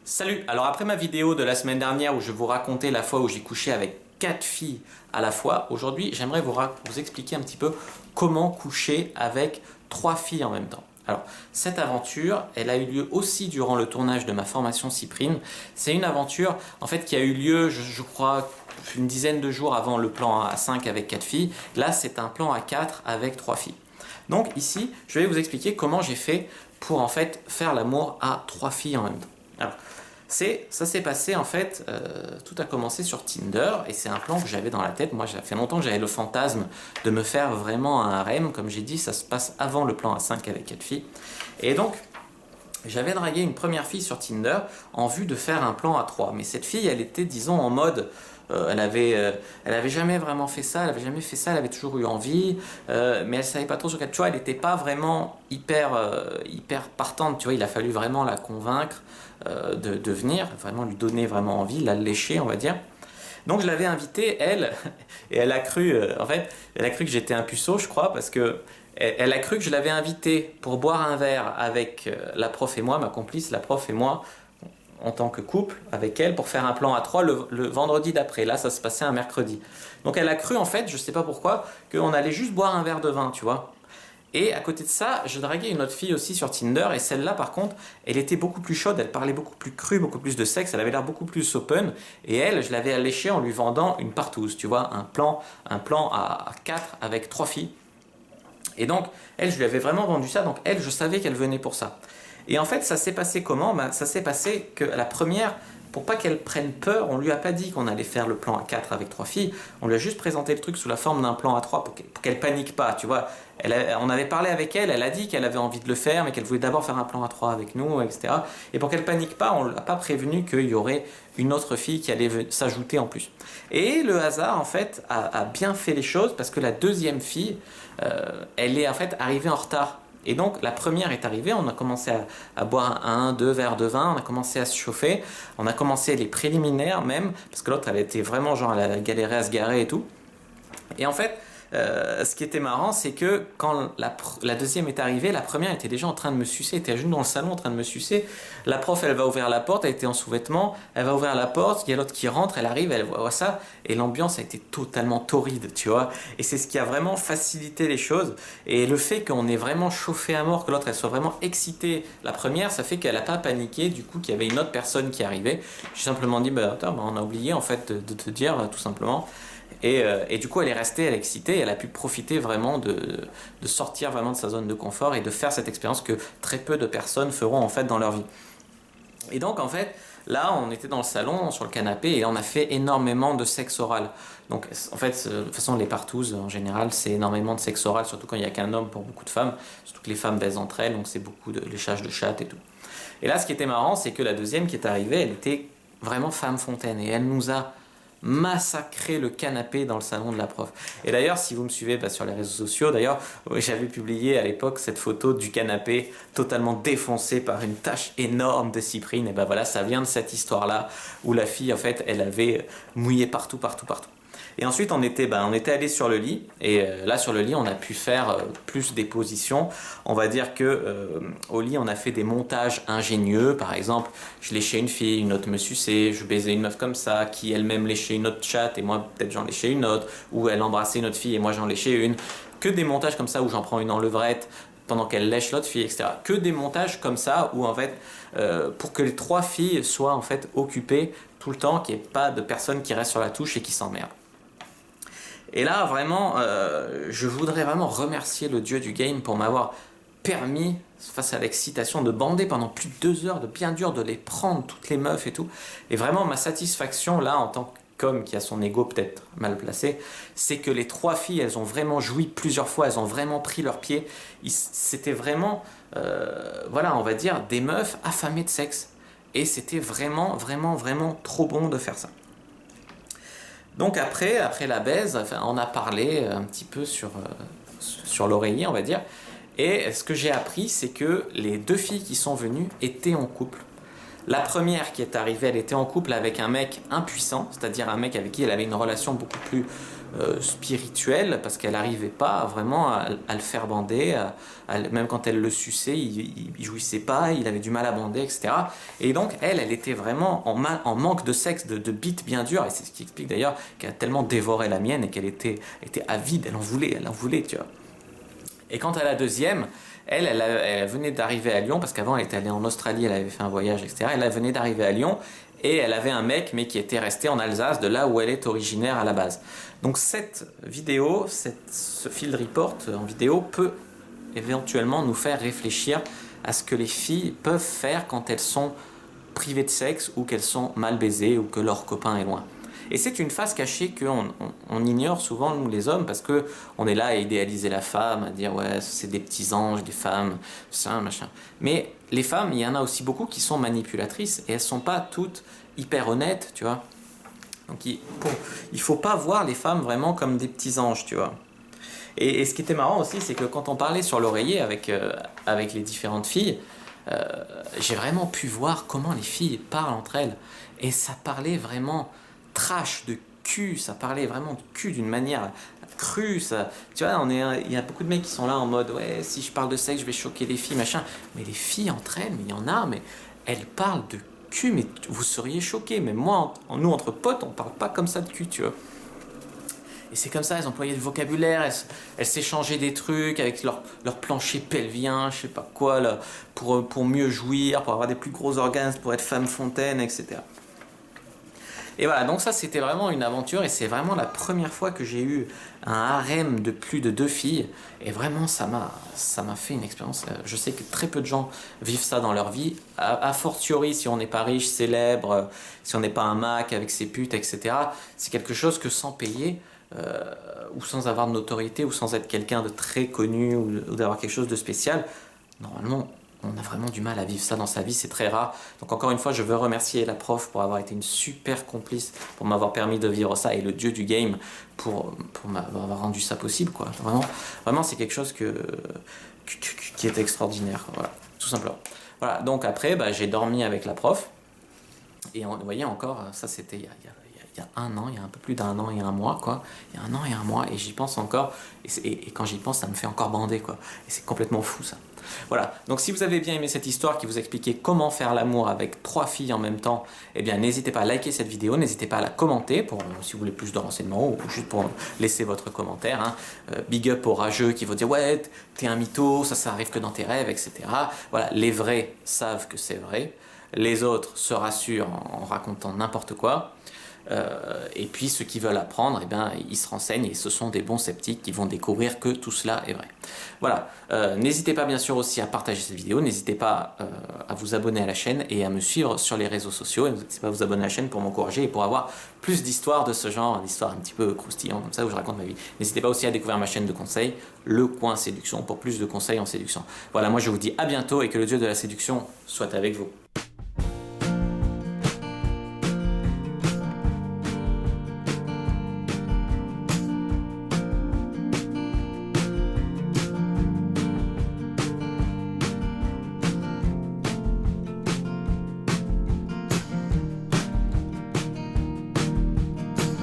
Salut! Alors après ma vidéo de la semaine dernière où je vous racontais la fois où j'ai couché avec 4 filles à la fois, aujourd'hui j'aimerais vous expliquer un petit peu comment coucher avec 3 filles en même temps. Alors cette aventure, elle a eu lieu aussi durant le tournage de ma formation Cyprine. C'est une aventure en fait qui a eu lieu, je crois, une dizaine de jours avant le plan à 5 avec 4 filles. Là c'est un plan à 4 avec 3 filles. Donc ici, je vais vous expliquer comment j'ai fait pour en fait faire l'amour à 3 filles en même temps. Alors, ça s'est passé en fait, tout a commencé sur Tinder et c'est un plan que j'avais dans la tête. Moi, ça fait longtemps que j'avais le fantasme de me faire vraiment un harem. Comme j'ai dit, ça se passe avant le plan à 5 avec 4 filles. Et donc, j'avais dragué une première fille sur Tinder en vue de faire un plan à 3. Mais cette fille, elle était, disons, en mode... elle avait jamais vraiment fait ça, elle avait jamais fait ça, elle avait toujours eu envie, mais elle savait pas trop sur quel. Tu vois, elle n'était pas vraiment hyper partante. Tu vois, il a fallu vraiment la convaincre de venir, vraiment lui donner vraiment envie, la lécher, on va dire. Donc je l'avais invitée, elle, et elle a cru, en fait, elle a cru que j'étais un puceau, je crois, parce que elle a cru que je l'avais invitée pour boire un verre avec la prof et moi, ma complice, la prof et moi, en tant que couple avec elle pour faire un plan à 3 le vendredi d'après. Là, ça se passait un mercredi. Donc elle a cru en fait, je sais pas pourquoi, qu'on allait juste boire un verre de vin, tu vois. Et à côté de ça, je draguais une autre fille aussi sur Tinder et celle-là par contre, elle était beaucoup plus chaude, elle parlait beaucoup plus cru, beaucoup plus de sexe, elle avait l'air beaucoup plus open et elle, je l'avais alléchée en lui vendant une partouze, tu vois, un plan à 4 avec 3 filles. Et donc, elle, je lui avais vraiment vendu ça, donc elle, je savais qu'elle venait pour ça. Et en fait, ça s'est passé comment? Ça s'est passé que la première, pour pas qu'elle prenne peur, on lui a pas dit qu'on allait faire le plan à 4 avec 3 filles, on lui a juste présenté le truc sous la forme d'un plan à 3 pour qu'elle panique pas, tu vois. On avait parlé avec elle, elle a dit qu'elle avait envie de le faire, mais qu'elle voulait d'abord faire un plan à 3 avec nous, etc. Et pour qu'elle panique pas, on l'a pas prévenu qu'il y aurait une autre fille qui allait s'ajouter en plus. Et le hasard, en fait, a bien fait les choses, parce que la deuxième fille, elle est en fait arrivée en retard. Et donc la première est arrivée, on a commencé à boire un, deux verres de vin, on a commencé à se chauffer, on a commencé les préliminaires même, parce que l'autre elle était vraiment genre elle a galéré à se garer et tout. Et en fait, ce qui était marrant, c'est que quand la deuxième est arrivée, la première était déjà en train de me sucer, elle était à genoux dans le salon en train de me sucer. La prof, elle va ouvrir la porte, elle était en sous-vêtements, elle va ouvrir la porte, il y a l'autre qui rentre, elle arrive, elle voit ça, et l'ambiance a été totalement torride, tu vois. Et c'est ce qui a vraiment facilité les choses. Et le fait qu'on ait vraiment chauffé à mort, que l'autre, elle soit vraiment excitée, la première, ça fait qu'elle n'a pas paniqué, du coup, qu'il y avait une autre personne qui arrivait. J'ai simplement dit, bah, attends, bah, on a oublié en fait de te dire, tout simplement. Et du coup, elle est restée, elle est excitée, elle a pu profiter vraiment de sortir vraiment de sa zone de confort et de faire cette expérience que très peu de personnes feront en fait dans leur vie. Et donc en fait, là, on était dans le salon, sur le canapé, et on a fait énormément de sexe oral. Donc en fait, de toute façon, les partouzes, en général, c'est énormément de sexe oral, surtout quand il n'y a qu'un homme pour beaucoup de femmes, surtout que les femmes baisent entre elles, donc c'est beaucoup de léchage de chatte et tout. Et là, ce qui était marrant, c'est que la deuxième qui est arrivée, elle était vraiment femme fontaine, et elle nous a massacrer le canapé dans le salon de la prof. Et d'ailleurs, si vous me suivez sur les réseaux sociaux, d'ailleurs, j'avais publié à l'époque cette photo du canapé totalement défoncé par une tache énorme de cyprine. Et ben voilà, ça vient de cette histoire-là où la fille, en fait, elle avait mouillé partout. Et ensuite, on était allé sur le lit. Et là, sur le lit, on a pu faire plus des positions. On va dire que au lit, on a fait des montages ingénieux. Par exemple, je léchais une fille, une autre me suçait. Je baisais une meuf comme ça, qui elle-même léchait une autre chatte et moi, peut-être j'en léchais une autre. Ou elle embrassait une autre fille et moi, j'en léchais une. Que des montages comme ça où j'en prends une en levrette pendant qu'elle lèche l'autre fille, etc. Que des montages comme ça où, en fait, pour que les 3 filles soient en fait occupées tout le temps, qu'il n'y ait pas de personne qui reste sur la touche et qui s'emmerde. Et là, vraiment, je voudrais vraiment remercier le dieu du game pour m'avoir permis, face à l'excitation, de bander pendant plus de 2 heures, de bien dur, de les prendre, toutes les meufs et tout. Et vraiment, ma satisfaction, là, en tant qu'homme qui a son ego peut-être mal placé, c'est que les 3 filles, elles ont vraiment joui plusieurs fois, elles ont vraiment pris leurs pieds. C'était vraiment, voilà, on va dire, des meufs affamées de sexe. Et c'était vraiment trop bon de faire ça. Donc après la baise, enfin, on a parlé un petit peu sur l'oreiller, on va dire. Et ce que j'ai appris, c'est que les 2 filles qui sont venues étaient en couple. La première qui est arrivée, elle était en couple avec un mec impuissant, c'est-à-dire un mec avec qui elle avait une relation beaucoup plus spirituel, parce qu'elle n'arrivait pas vraiment à le faire bander, même quand elle le suçait, il jouissait pas, il avait du mal à bander, etc. Et donc elle était vraiment en manque de sexe, de bite bien dure, et c'est ce qui explique d'ailleurs qu'elle a tellement dévoré la mienne et qu'elle était avide, elle en voulait, tu vois. Et quant à la deuxième, elle venait d'arriver à Lyon, parce qu'avant elle était allée en Australie, elle avait fait un voyage, etc. Elle venait d'arriver à Lyon, et elle avait un mec, mais qui était resté en Alsace, de là où elle est originaire à la base. Donc cette vidéo, ce field report en vidéo peut éventuellement nous faire réfléchir à ce que les filles peuvent faire quand elles sont privées de sexe, ou qu'elles sont mal baisées, ou que leur copain est loin. Et c'est une face cachée qu'on ignore souvent, nous les hommes, parce qu'on est là à idéaliser la femme, à dire ouais, c'est des petits anges, des femmes, ça, machin. Mais les femmes, il y en a aussi beaucoup qui sont manipulatrices, et elles sont pas toutes hyper honnêtes, tu vois. Donc il faut pas voir les femmes vraiment comme des petits anges, tu vois. Et ce qui était marrant aussi, c'est que quand on parlait sur l'oreiller avec les différentes filles, j'ai vraiment pu voir comment les filles parlent entre elles. Et ça parlait vraiment trash, de cul, ça parlait vraiment de cul d'une manière crue. Ça, tu vois, il y a beaucoup de mecs qui sont là en mode ouais, si je parle de sexe, je vais choquer les filles, machin. Mais les filles entre elles, mais il y en a, mais elles parlent de cul, mais vous seriez choqués. Mais moi, nous entre potes, on parle pas comme ça de cul, tu vois. Et c'est comme ça, elles employaient le vocabulaire, elles s'échangeaient des trucs avec leur plancher pelvien, je sais pas quoi, là, pour mieux jouir, pour avoir des plus gros organes, pour être femme fontaine, etc. Et voilà, donc ça c'était vraiment une aventure, et c'est vraiment la première fois que j'ai eu un harem de plus de 2 filles, et vraiment ça m'a fait une expérience. Je sais que très peu de gens vivent ça dans leur vie, a fortiori si on n'est pas riche, célèbre, si on n'est pas un Mac avec ses putes, etc. C'est quelque chose que sans payer, ou sans avoir de notoriété, ou sans être quelqu'un de très connu, ou d'avoir quelque chose de spécial, normalement on a vraiment du mal à vivre ça dans sa vie, c'est très rare. Donc encore une fois, je veux remercier la prof pour avoir été une super complice, pour m'avoir permis de vivre ça, et le dieu du game pour m'avoir rendu ça possible, quoi. Vraiment c'est quelque chose qui est extraordinaire, voilà, tout simplement. Voilà, donc après, j'ai dormi avec la prof, et vous voyez encore, ça c'était il y a un an, il y a un peu plus d'un an et un mois, quoi. Il y a un an et un mois, et j'y pense encore, et quand j'y pense, ça me fait encore bander, quoi. Et c'est complètement fou, ça. Voilà, donc si vous avez bien aimé cette histoire qui vous expliquait comment faire l'amour avec 3 filles en même temps, eh bien n'hésitez pas à liker cette vidéo, n'hésitez pas à la commenter si vous voulez plus de renseignements, ou juste pour laisser votre commentaire, hein. Big up aux rageux qui vont dire ouais, t'es un mytho, ça arrive que dans tes rêves, etc. Voilà, les vrais savent que c'est vrai, les autres se rassurent en racontant n'importe quoi. Et puis ceux qui veulent apprendre, eh bien, ils se renseignent, et ce sont des bons sceptiques qui vont découvrir que tout cela est vrai. Voilà, n'hésitez pas bien sûr aussi à partager cette vidéo, n'hésitez pas à vous abonner à la chaîne et à me suivre sur les réseaux sociaux, et n'hésitez pas à vous abonner à la chaîne pour m'encourager et pour avoir plus d'histoires de ce genre, d'histoires un petit peu croustillantes comme ça où je raconte ma vie. N'hésitez pas aussi à découvrir ma chaîne de conseils, Le Coin Séduction, pour plus de conseils en séduction. Voilà, moi je vous dis à bientôt, et que le dieu de la séduction soit avec vous.